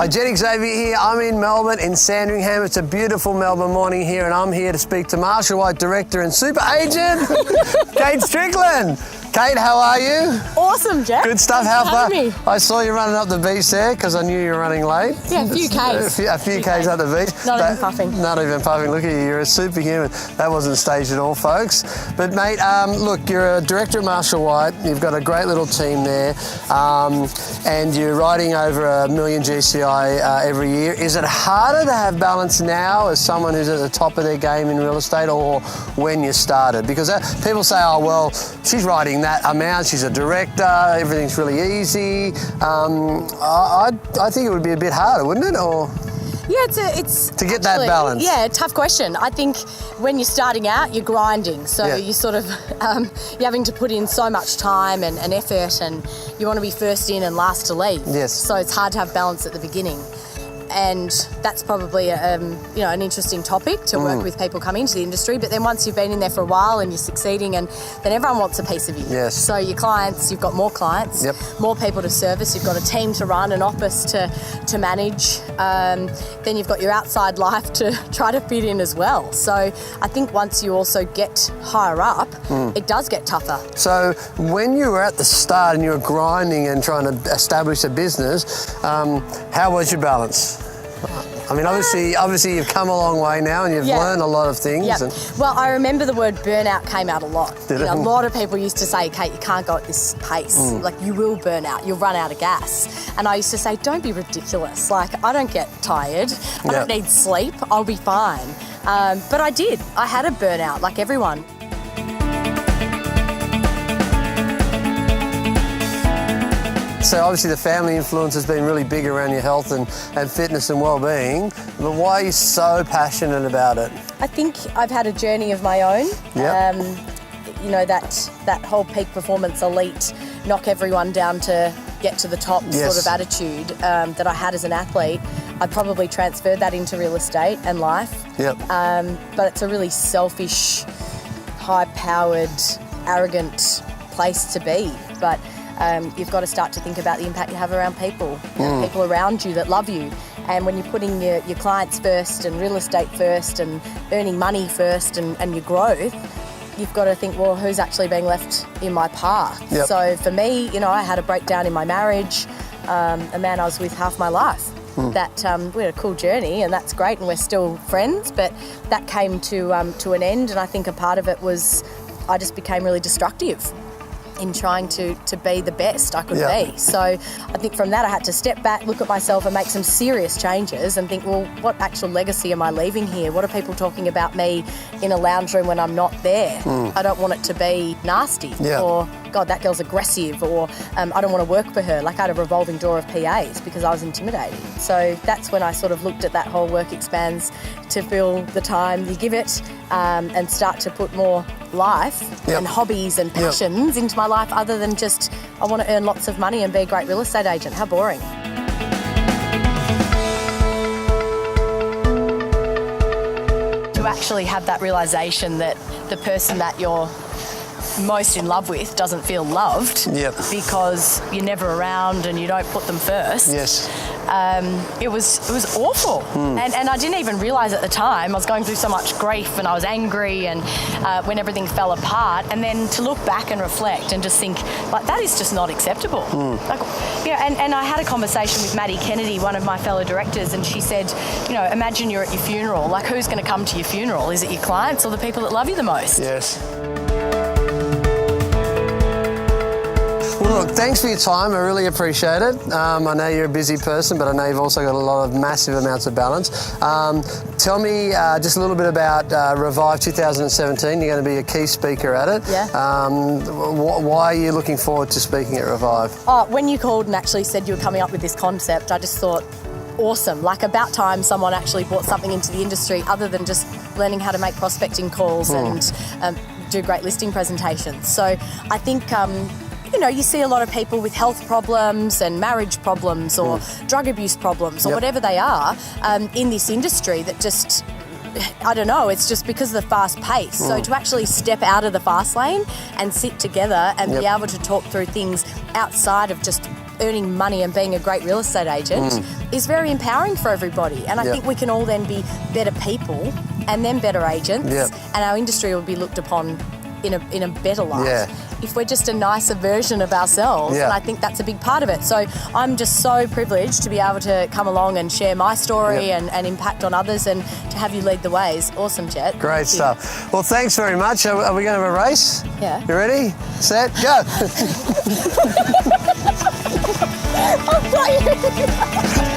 Hi, Jenny, Xavier here. I'm in Melbourne, in Sandringham. It's a beautiful Melbourne morning here, and I'm here to speak to Marshall White Director and Super Agent, Kate Strickland. Kate, how are you? Awesome, Jack. Good stuff. Thanks How for having far? I saw you running up the beach there because I knew you were running late. Yeah, a few Ks. A few Ks up the beach. Not even puffing. Not even puffing. Look at you, you're a superhuman. That wasn't staged at all, folks. But mate, look, you're a director at Marshall White. You've got a great little team there, and you're riding over 1 million GCI every year. Is it harder to have balance now as someone who's at the top of their game in real estate, or when you started? Because people say, oh, well, she's riding that amount, she's a director, everything's really easy. I think it would be a bit harder, wouldn't it? Or yeah, it's to get that balance. Yeah, tough question. I think when you're starting out, you're grinding, so you sort of you're having to put in so much time and effort, and you want to be first in and last to leave. Yes. So it's hard to have balance at the beginning. And that's probably an interesting topic to work with people coming into the industry. But then once you've been in there for a while and you're succeeding, and then everyone wants a piece of you. Yes. So your clients, you've got more clients, more people to service. You've got a team to run, an office to manage. Then you've got your outside life to try to fit in as well. So I think once you also get higher up, it does get tougher. So when you were at the start and you were grinding and trying to establish a business, how was your balance? I mean, obviously you've come a long way now and you've learned a lot of things. Yeah. Well, I remember the word burnout came out a lot. Did it? A lot of people used to say, Kate, you can't go at this pace. Like, you will burn out. You'll run out of gas. And I used to say, don't be ridiculous. Like, I don't get tired. I don't need sleep. I'll be fine. But I did. I had a burnout, like everyone. So obviously the family influence has been really big around your health and fitness and well-being, but why are you so passionate about it? I think I've had a journey of my own. You know, that whole peak performance, elite, knock everyone down to get to the top sort of attitude that I had as an athlete. I probably transferred that into real estate and life. But it's a really selfish, high-powered, arrogant place to be. But you've got to start to think about the impact you have around people, people around you that love you. And when you're putting your clients first and real estate first and earning money first and your growth, you've got to think, well, who's actually being left in my path? So for me, you know, I had a breakdown in my marriage, a man I was with half my life. That we had a cool journey, and that's great, and we're still friends, but that came to an end, and I think a part of it was I just became really destructive in trying to be the best I could be. So I think from that I had to step back, look at myself and make some serious changes and think, well, what actual legacy am I leaving here? What are people talking about me in a lounge room when I'm not there? I don't want it to be nasty or, God, that girl's aggressive, or I don't want to work for her. Like, I had a revolving door of PAs because I was intimidated. So that's when I sort of looked at that whole work expands to fill the time you give it and start to put more life and hobbies and passions into my life, other than just, I want to earn lots of money and be a great real estate agent. How boring. To actually have that realisation that the person that you're most in love with doesn't feel loved because you're never around and you don't put them first. It was awful. And I didn't even realise at the time. I was going through so much grief and I was angry, and when everything fell apart, and then to look back and reflect and just think, like, that is just not acceptable. Like, and I had a conversation with Maddie Kennedy, one of my fellow directors, and she said, you know, imagine you're at your funeral. Like, who's going to come to your funeral? Is it your clients or the people that love you the most? Well, look, thanks for your time. I really appreciate it. I know you're a busy person, but I know you've also got a lot of massive amounts of balance. Tell me just a little bit about Revive 2017. You're going to be a key speaker at it. Why are you looking forward to speaking at Revive? When you called and actually said you were coming up with this concept, I just thought, awesome. Like, about time someone actually brought something into the industry other than just learning how to make prospecting calls and do great listing presentations. So I think you know, you see a lot of people with health problems and marriage problems or drug abuse problems or whatever they are in this industry that just, I don't know, it's just because of the fast pace. So to actually step out of the fast lane and sit together and be able to talk through things outside of just earning money and being a great real estate agent is very empowering for everybody. And I think we can all then be better people and then better agents, and our industry will be looked upon in a better light if we're just a nicer version of ourselves. And I think that's a big part of it. So I'm just so privileged to be able to come along and share my story and impact on others, and to have you lead the way is awesome, Jet. Great stuff. Well, thanks very much. Are we going to have a race? Yeah. You ready? Set, go. I've got you.